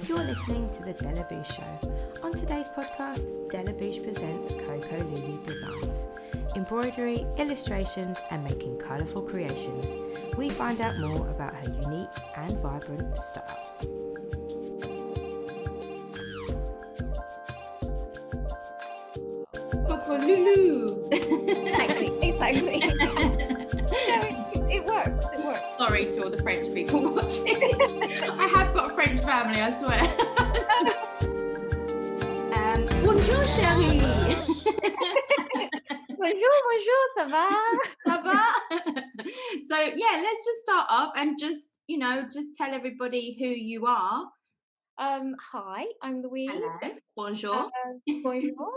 You're listening to the Delabouche Show. On today's podcast, Delabouche presents Cocolulu designs, embroidery, illustrations, and making colourful creations. We find out more about her unique and vibrant style. Cocolulu. Exactly. It works. Sorry to all the French people watching. I have got a French family, I swear. Bonjour, chérie. Bonjour, ça va? Ça va? So, yeah, let's just start off and just tell everybody who you are. Hi, I'm Louise. Hello. Bonjour. Bonjour.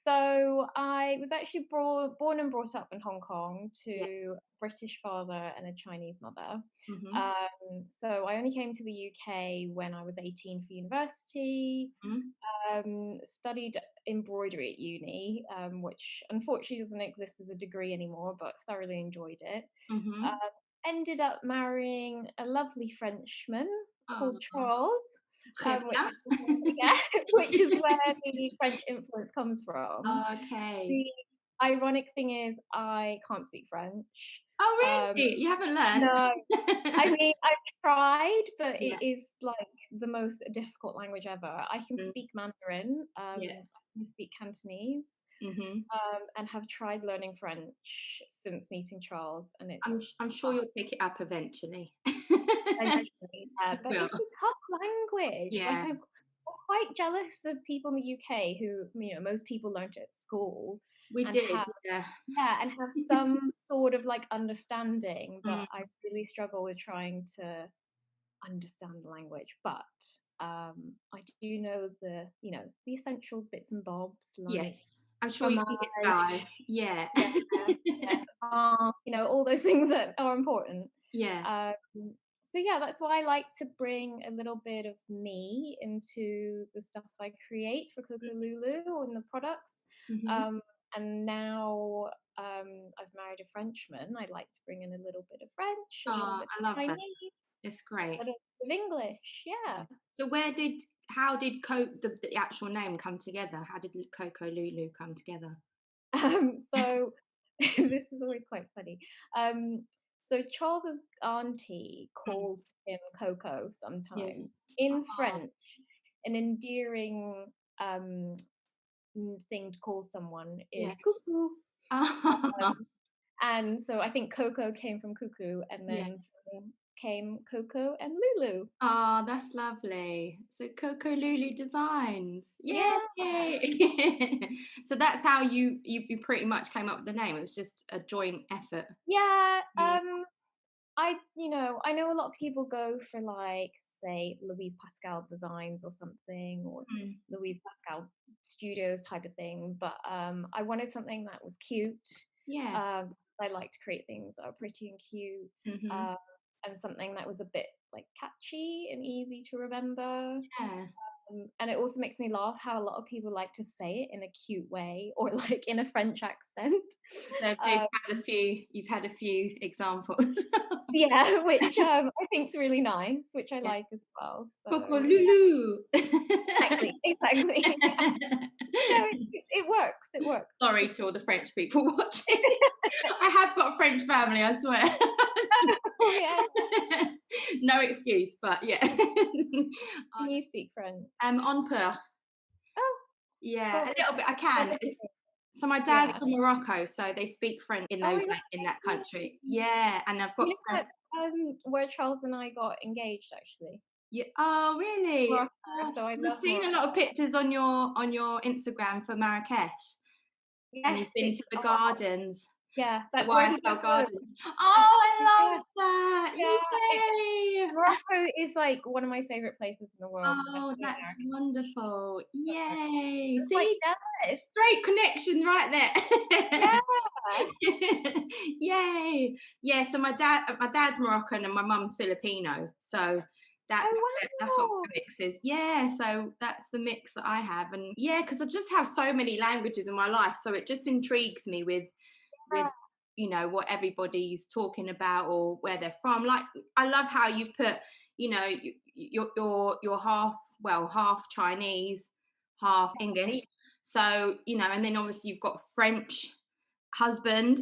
So I was actually born and brought up in Hong Kong to a British father and a Chinese mother. Mm-hmm. So I only came to the UK when I was 18 for university. Mm-hmm. Studied embroidery at uni, which unfortunately doesn't exist as a degree anymore, but thoroughly enjoyed it. Mm-hmm. Ended up marrying a lovely Frenchman called Oh. Charles. Which is where the French influence comes from. Okay. The ironic thing is I can't speak French. Oh, really? You haven't learned? No. I mean, I've tried, but it is like the most difficult language ever. I can speak Mandarin. I can speak Cantonese. Mm-hmm. And have tried learning French since meeting Charles, and it's I'm sure you'll pick it up eventually. Eventually, but it's a tough language. Yeah. Like I'm quite jealous of people in the UK who, most people learned it at school. We did, and have some sort of like understanding, but I really struggle with trying to understand the language. But I do know the essentials, bits and bobs. Like, yes, I'm sure you can get by. Yeah. All those things that are important. Yeah. So yeah, that's why I like to bring a little bit of me into the stuff I create for Cocolulu and the products. Mm-hmm. And now I've married a Frenchman. I like to bring in a little bit of French, a little bit of Chinese. It's great. A bit of English, yeah. So how did the actual name come together? How did Cocolulu come together? So this is always quite funny. So Charles's auntie calls him Coco sometimes. In French, an endearing thing to call someone is cuckoo. And so I think Coco came from cuckoo, and then came Coco and Lulu. Oh, that's lovely. So Cocolulu Designs. Yay! So that's how you pretty much came up with the name. It was just a joint effort. Yeah. I know a lot of people go for like, say, Louise Pascal Designs or something, or Louise Pascal Studios type of thing. But I wanted something that was cute. Yeah. I like to create things that are pretty and cute, and something that was a bit like catchy and easy to remember. Yeah. And it also makes me laugh how a lot of people like to say it in a cute way or like in a French accent. So you've had a few examples. Yeah, which I think is really nice, which I like as well. So, Cocolulu. Exactly. It works. Sorry to all the French people watching. I have got a French family, I swear. No excuse, but yeah. Can you speak French? On peu. Oh. Yeah, a little bit. I can. So my dad's from Morocco, so they speak French in that country. Yeah, and I've got where Charles and I got engaged, actually. Yeah. Oh, really? Morocco, so I've seen a lot of pictures on your Instagram for Marrakesh. Yes, and you've been to the gardens. Yeah, that's where YSL Gardens. Oh, I love that! Yay! Morocco is like one of my favorite places in the world. Oh, that's wonderful! Yay! See, straight connection right there. Yeah. Yay! Yeah. So my dad's Moroccan and my mum's Filipino. So that's what the mix is. Yeah, so that's the mix that I have. And because I just have so many languages in my life, so it just intrigues me with what everybody's talking about or where they're from. Like, I love how you've put you know, you're half, well, half Chinese, half English. Right. So, you know, and then obviously you've got French husband.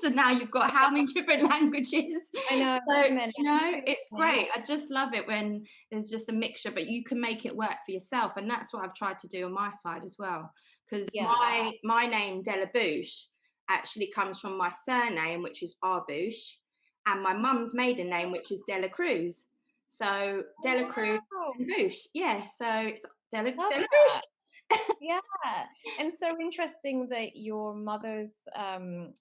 So now you've got how many different languages? I know, So, too many, you know, too it's many. great. I just love it when there's just a mixture, but you can make it work for yourself. And that's what I've tried to do on my side as well. Because Yeah. my name, Delabouche, actually comes from my surname, which is Arbouche, and my mum's maiden name, which is Dela Cruz. So Oh, Dela Cruz wow. and Bouche. Yeah. So it's Love Delabouche. that. Yeah. And so interesting that your mother's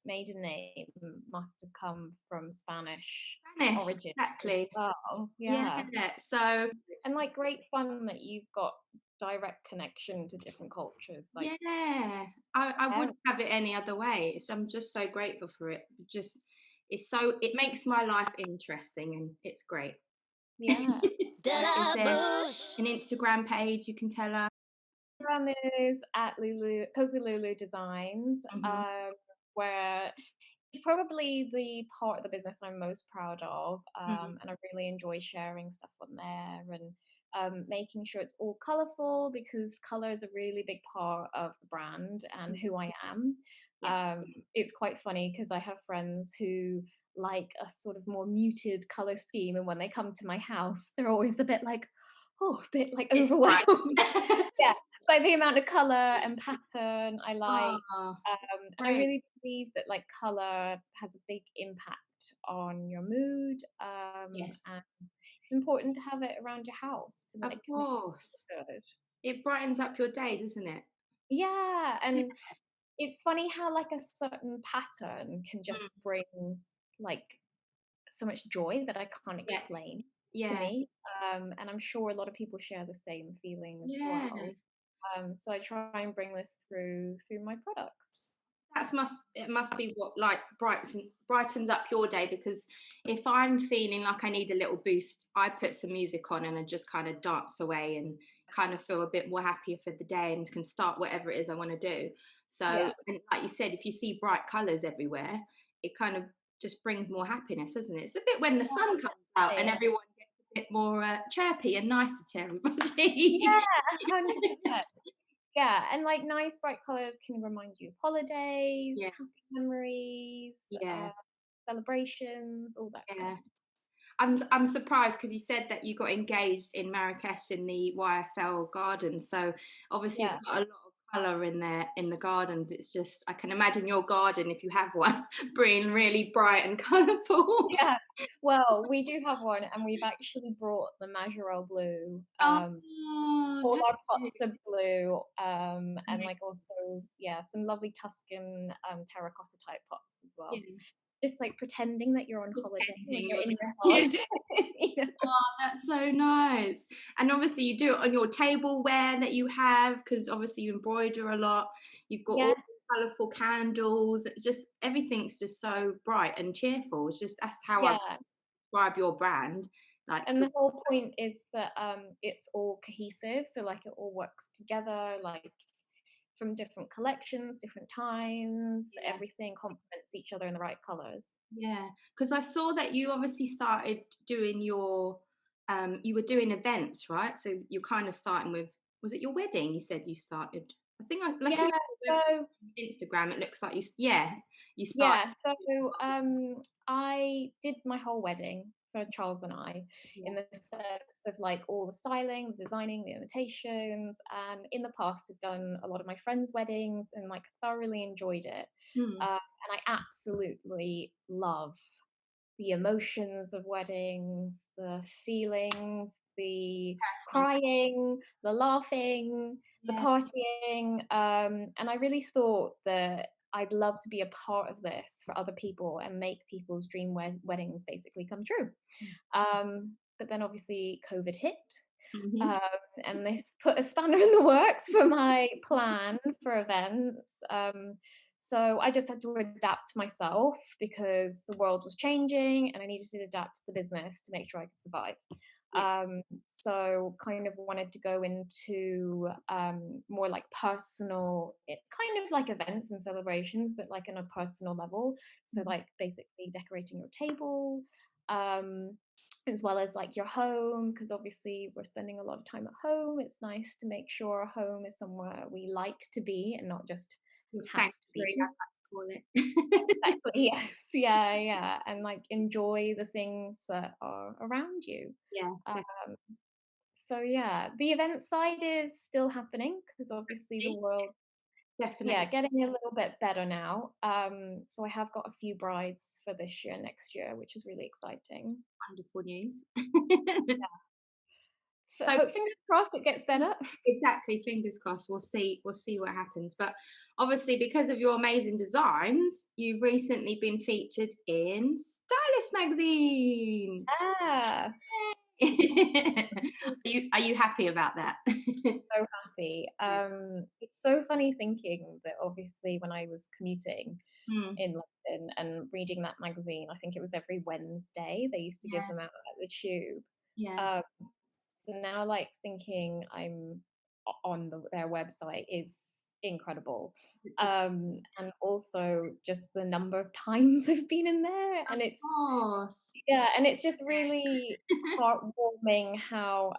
maiden name must have come from Spanish Spanish, origin as exactly. well. Yeah. Yeah. So And like great fun that you've got direct connection to different cultures, like yeah, I parents. wouldn't have it any other way. I'm just so grateful for it. Just it makes my life interesting and it's great. Yeah. Is there an Instagram page you can tell her? Instagram is at Cocolulu Designs, Mhm, where it's probably the part of the business I'm most proud of, mhm, and I really enjoy sharing stuff on there and making sure it's all colourful because colour is a really big part of the brand and mhm. who I am. Yeah, It's quite funny because I have friends who like a sort of more muted colour scheme, and when they come to my house, they're always a bit like, oh, a bit like it's bright. overwhelmed. Yeah, like the amount of color and pattern I like. Oh, And I great. really believe that like color has a big impact on your mood. Yes, And it's important to have it around your house to of like make course. it feel good. It brightens up your day, doesn't it? Yeah, Yeah. and it's funny how like a certain pattern can Mm, just bring like so much joy that I can't yeah, explain to yeah, me. And I'm sure a lot of people share the same feeling as yeah. well. So I try and bring this through my products. It must be what like brightens up your day, because if I'm feeling like I need a little boost, I put some music on and I just kind of dance away and kind of feel a bit more happier for the day and can start whatever it is I want to do. Yeah, So, and like you said, if you see bright colours everywhere, it kind of just brings more happiness, isn't it? It's a bit when the sun comes out and definitely. everyone gets a bit more chirpy and nicer to everybody. Yeah, 100%. Yeah, and like nice bright colors can remind you of holidays, Yeah, happy memories, yeah, celebrations, all that kind yeah. of stuff. I'm surprised because you said that you got engaged in Marrakesh in the YSL gardens. So obviously it's Yeah. got a lot of colour in there in the gardens. It's just I can imagine your garden, if you have one, being really bright and colourful. Yeah. Well, we do have one, and we've actually brought the Majorelle blue. Oh, All that's our pots are blue, and yeah, like also, yeah, some lovely Tuscan terracotta type pots as well. yeah. Just like pretending that you're on holiday when Pretending you're you're in your yeah. garden. You know? Oh, that's so nice. And obviously you do it on your tableware that you have, because obviously you embroider a lot. You've got Yeah, all the colourful candles. It's just everything's just so bright and cheerful. It's just that's how I yeah. describe your brand. Like And the whole point is that it's all cohesive, so like it all works together, like from different collections, different times, yeah, everything complements each other in the right colors. yeah. Because I saw that you obviously started doing your you were doing events, right? So you're kind of starting with, was it your wedding you said you started? I think I like Yeah, looking at your so Instagram, it looks like yeah, you started. yeah, so I did my whole wedding for Charles and I Yeah. in the sense of like all the styling, the designing, the invitations, and in the past had done a lot of my friends' weddings and like thoroughly enjoyed it. Mm, And I absolutely love the emotions of weddings, the feelings, the personal. crying, the laughing, the Yeah. partying. And I really thought that I'd love to be a part of this for other people and make people's dream weddings basically come true. But then obviously COVID hit. Mhm. Um, and this put a spanner in the works for my plan for events. So I just had to adapt myself because the world was changing and I needed to adapt to the business to make sure I could survive. Yeah. So kind of wanted to go into more like personal, kind of like events and celebrations, but like on a personal level. So Mhm. like basically decorating your table, um, as well as like your home, because obviously we're spending a lot of time at home. It's nice to make sure our home is somewhere we like to be and not just Your have to sanctuary, be. I'd like to call it. Exactly. Yes. Yeah. Yeah. And like enjoy the things that are around you. Yeah, Um, so yeah, the event side is still happening because obviously the definitely, world, yeah, definitely getting a little bit better now. So I have got a few brides for this year, next year, which is really exciting. wonderful news. So So hope fingers crossed it gets better. exactly, fingers crossed. We'll see what happens. But obviously, because of your amazing designs, you've recently been featured in Stylist magazine. Ah, Are you happy about that? so happy. Yeah. It's so funny thinking that obviously when I was commuting Mm, in London and reading that magazine, I think it was every Wednesday they used to give yeah, them out at the Tube. yeah. Um, so now, like thinking I'm on their website is incredible, Just, and also just the number of times I've been in there, of and it's course. yeah, and it's just really heartwarming how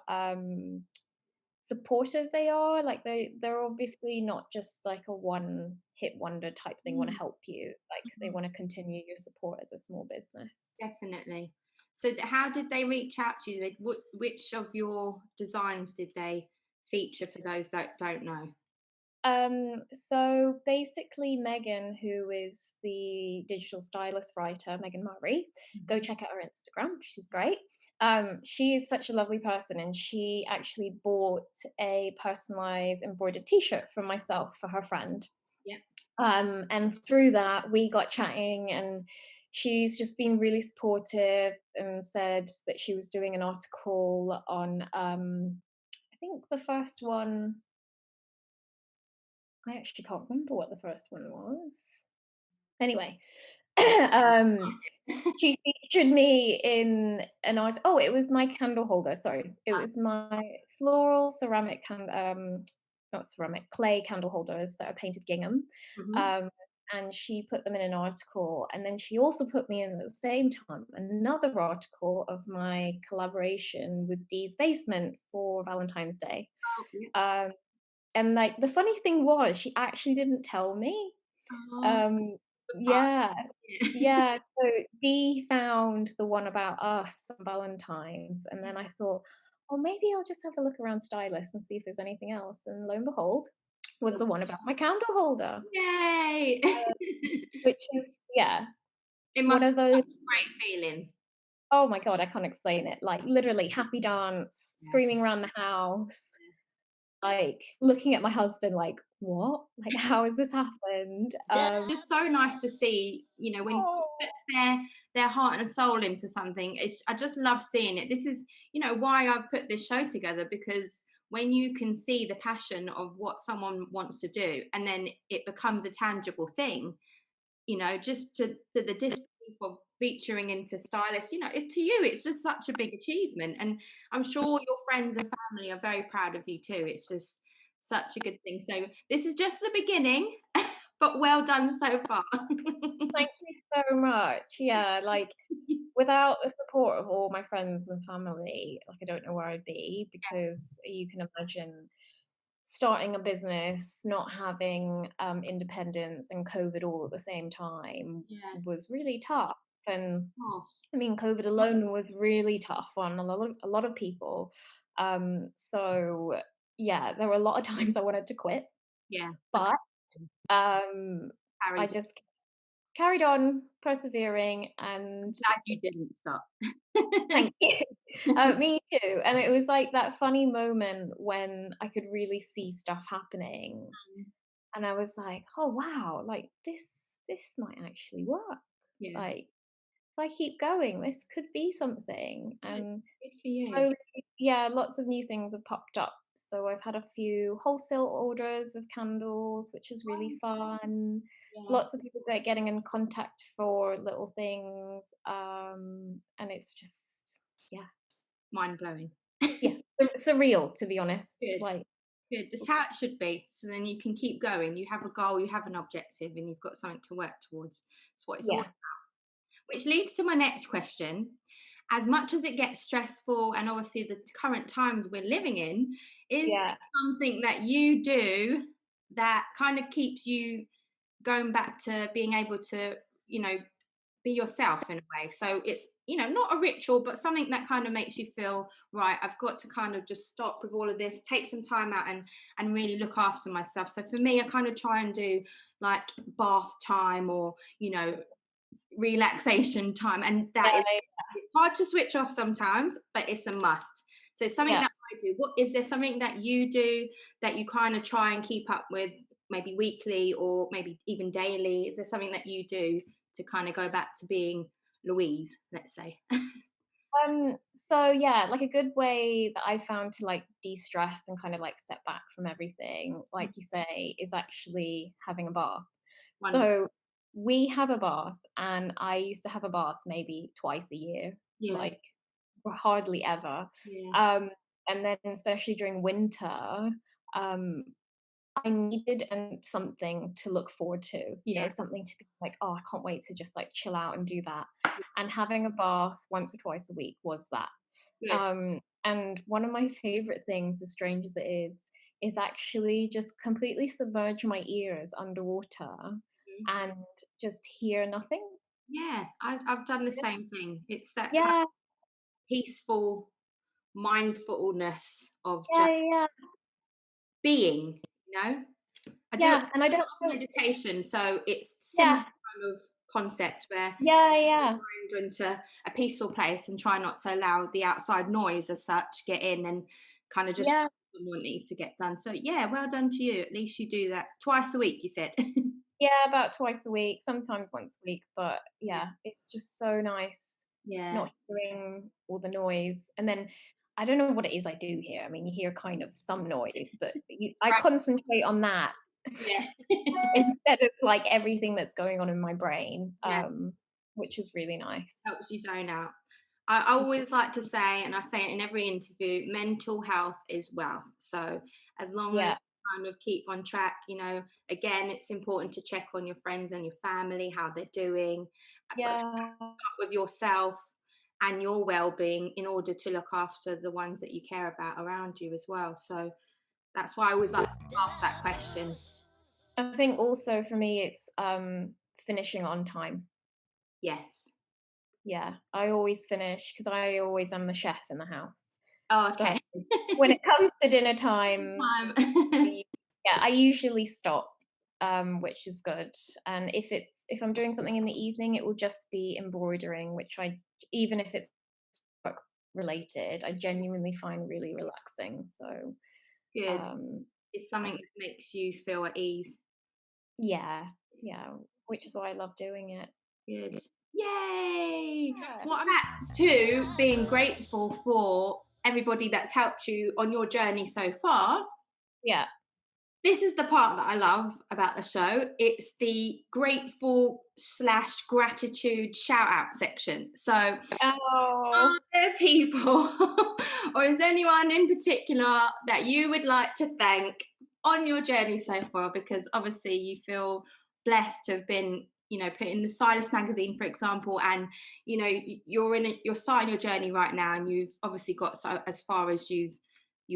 supportive they are. Like they're obviously not just like a one hit wonder type thing, want to Mm, help you. Like they mhm, want to continue your support as a small business. definitely. So, how did they reach out to you? Which of your designs did they feature for those that don't know? So basically Megan, who is the digital stylist writer, Megan Murray, go Mhm. check out her Instagram. She's great. She is such a lovely person, and she actually bought a personalized embroidered t-shirt from myself for her friend. Yeah. And through that, we got chatting, and she's just been really supportive and said that she was doing an article on, I think the first one, I actually can't remember what the first one was. Anyway, um, she featured me in an art. Oh, it was my candle holder. Sorry, it Ah, was my floral ceramic not ceramic, clay candle holders that are painted gingham. mhm. Um, and she put them in an article, and then she also put me in at the same time another article of my collaboration with Dee's Basement for Valentine's Day. Oh, yeah. Um, and like the funny thing was, she actually didn't tell me. Oh, Um, surprise. yeah, Yeah. yeah, so Dee found the one about us on Valentine's, and then I thought, "Oh, maybe I'll just have a look around Stylist and see if there's anything else," and lo and behold, was the one about my candle holder, Yay! which is yeah, It one must of be those such a great feeling. oh my god, I can't explain it, like, literally happy dance, Yeah. screaming around the house, like, looking at my husband like, "What? Like, how has this happened?" Just so nice to see, when someone Oh. puts their heart and soul into something. I just love seeing it. This is, why I've put this show together, because when you can see the passion of what someone wants to do, and then it becomes a tangible thing, just to the disbelief of featuring into stylists, to you, it's just such a big achievement. And I'm sure your friends and family are very proud of you too. It's just such a good thing. So this is just the beginning, but well done so far. Thank you so much. Yeah, like without the support of all my friends and family, like I don't know where I'd be because you can imagine starting a business, not having independence and COVID all at the same time Yeah, of was really tough. And course. I mean, COVID alone was really tough on a lot of people. So yeah, there were a lot of times I wanted to quit, Yeah, I but can um, I carried. just carried on persevering and Glad you didn't stop. thank you. Me too. And it was like that funny moment when I could really see stuff happening and I was like, "Oh wow, like this might actually work. Yeah, Like if I keep going, this could be something." good. And Good for you. slowly, yeah, lots of new things have popped up. So I've had a few wholesale orders of candles, which is really Oh, fun. yeah, Lots of people getting in contact for little things, and it's just, yeah, mind blowing. yeah, surreal to be honest. Good. Like, Good. That's how it should be. So then you can keep going. You have a goal, you have an objective, and you've got something to work towards. That's what it's all yeah, about. Which leads to my next question. as much as it gets stressful, and obviously the current times we're living in, is Yeah. something that you do that kind of keeps you going back to being able to, you know, be yourself in a way. So it's, you know, not a ritual, but something that kind of makes you feel, right, I've got to kind of just stop with all of this, take some time out and really look after myself. So for me, I kind of try and do like bath time, or, you know, relaxation time. And that is, Yeah. it's hard to switch off sometimes, but it's a must. So it's something Yeah. that I do. What is there something that you do that you kind of try and keep up with, maybe weekly or maybe even daily? Is there something that you do to kind of go back to being Louise, let's say? So yeah, like a good way that I found to like de-stress and kind of like step back from everything, like you say, is actually having a bath. Wonderful. So we have a bath, and I used to have a bath maybe twice a year, Yeah, like hardly ever. yeah, Um, and then especially during winter, um, I needed something to look forward to, yeah, something to be like, "Oh, I can't wait to just, like, chill out and do that." And having a bath once or twice a week was that. good. And one of my favorite things, as strange as it is actually just completely submerge my ears underwater Mhm. and just hear nothing. Yeah, I've done the same thing. It's that kind Yeah, of peaceful mindfulness of yeah, just yeah, being, you know? I do yeah, and I don't know. meditation, so it's similar Yeah, kind of concept where yeah, yeah, you mind into a peaceful place and try not to allow the outside noise as such get in, and kind of just yeah. focus on what needs to get done. So yeah, well done to you. At least you do that twice a week, you said. Yeah, about twice a week, sometimes once a week, but Yeah, yeah, it's just so nice yeah, not hearing all the noise, and then I don't know what it is I do here. I mean, you hear kind of some noise, but I right. concentrate on that Yeah, instead of, like, everything that's going on in my brain, yeah. which is really nice. Helps you zone out. I always like to say, and I say it in every interview, mental health is wealth. So as long as Yeah, you kind of keep on track, you know, again, it's important to check on your friends and your family, how they're doing, but yeah, start with yourself and your well-being in order to look after the ones that you care about around you as well. So that's why I always like to ask that question. I think also for me, it's, finishing on time. Yes. Yeah, I always finish because I always am the chef in the house. Oh, So okay. when it comes to dinner time, Time. I yeah, I usually stop, which is good. And if I'm doing something in the evening, it will just be embroidering, which I even if it's work related, I genuinely find really relaxing. So, Good. um, It's something I that makes you feel at ease. yeah, yeah, which is why I love doing it. Good. Yay! Yeah. What about to being grateful for everybody that's helped you on your journey so far? Yeah. This is the part that I love about the show. It's the grateful slash gratitude shout out section. So, Oh. are there people, or is there anyone in particular that you would like to thank on your journey so far? Because obviously you feel blessed to have been, you know, put in the Stylist magazine, for example, and you know you're starting your journey right now, and you've obviously got so as far as you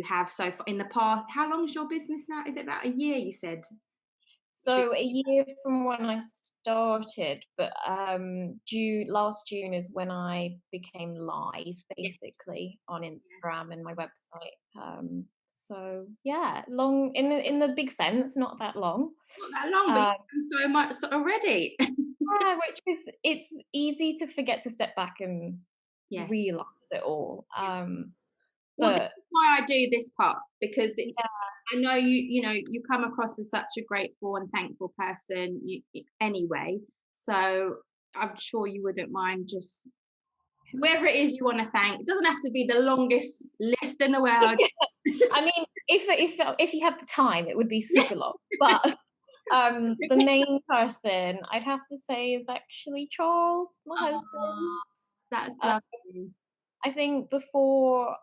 have so far in the past. How long is your business now? Is it about a year? You said. So a year from when I started, but last June is when I became live, Yes. basically on Instagram and my website. So yeah, long in the big sense, not that long. Not that long, but Um, you've done so much already. yeah, which is it's easy to forget to step back and Yeah. realize it all. Well, this But is why I do this part, because it's, yeah, I know you know you come across as such a grateful and thankful person anyway. So I'm sure you wouldn't mind just whoever it is you want to thank. It doesn't have to be the longest list in the world. I mean, if you had the time, it would be Yeah. super long. But the main person I'd have to say is actually Charles, my husband. Aw, that's Uh, lovely. I think before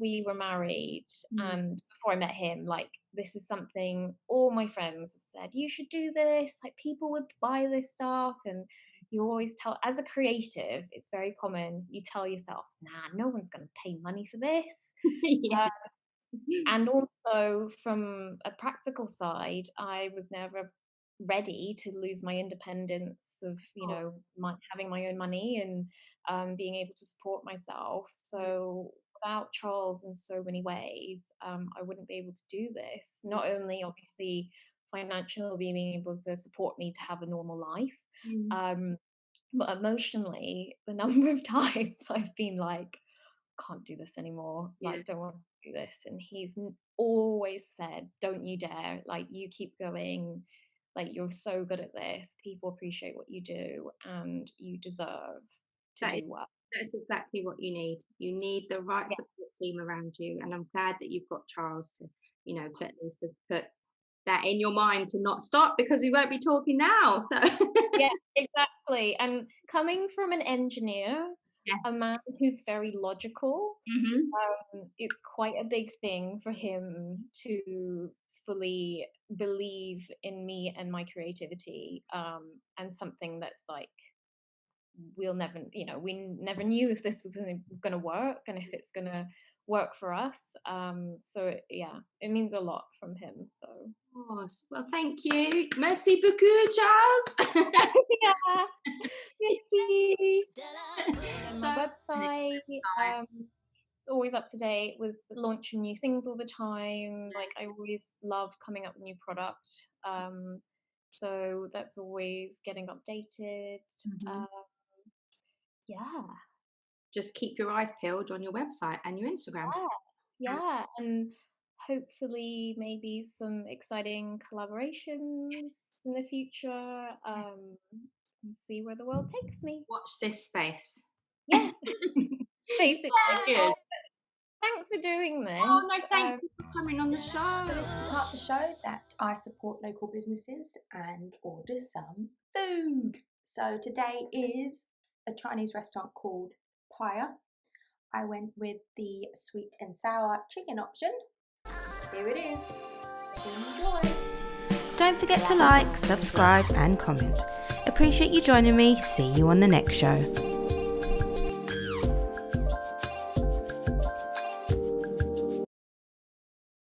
we were married Mm. and before I met him, like this is something all my friends have said. You should do this. Like people would buy this stuff, and you always tell, as a creative, it's very common, you tell yourself, nah, no one's going to pay money for this. Yeah. And also from a practical side, I was never ready to lose my independence of, Oh, having my own money and being able to support myself. So without Charles in so many ways, I wouldn't be able to do this. Not only obviously financially being able to support me to have a normal life, mm, um, but emotionally, the number of times I've been like, can't do this anymore. yeah. Like, don't want to do this. And he's always said, don't you dare. Like, you keep going. Like, you're so good at this. People appreciate what you do, and you deserve to That is do well. that's exactly what you need. You need the right Yeah, support team around you, and I'm glad that you've got Charles to, to at least have put that in your mind to not stop, because we won't be talking now. So yeah, exactly. And coming from an engineer, a yes. man who's very logical, Hmm. it's quite a big thing for him to fully believe in me and my creativity, and something that's like we'll never, we never knew if this was going to work and if it's going to work for us. So yeah, it means a lot from him. So Of course. Well, thank you. Merci beaucoup, Charles. yeah, merci. And my So website, right. it's always up to date with launching new things all the time. Like I always love coming up with new product. So that's always getting updated. Mhm. Uh, yeah, Just keep your eyes peeled on your website and your Instagram. yeah, And yeah, and hopefully maybe some exciting collaborations in the future. And see where the world takes me. watch this space. Yeah, basically. Yeah, good. Oh, thanks for doing Oh this. no, thank you for coming on the show. So this is the part of the show that I support local businesses and order some food. So today is a Chinese restaurant called PAYA. I went with the sweet and sour chicken option. Here it is. Enjoy. Don't forget to like, subscribe and comment. Appreciate you joining me. See you on the next show.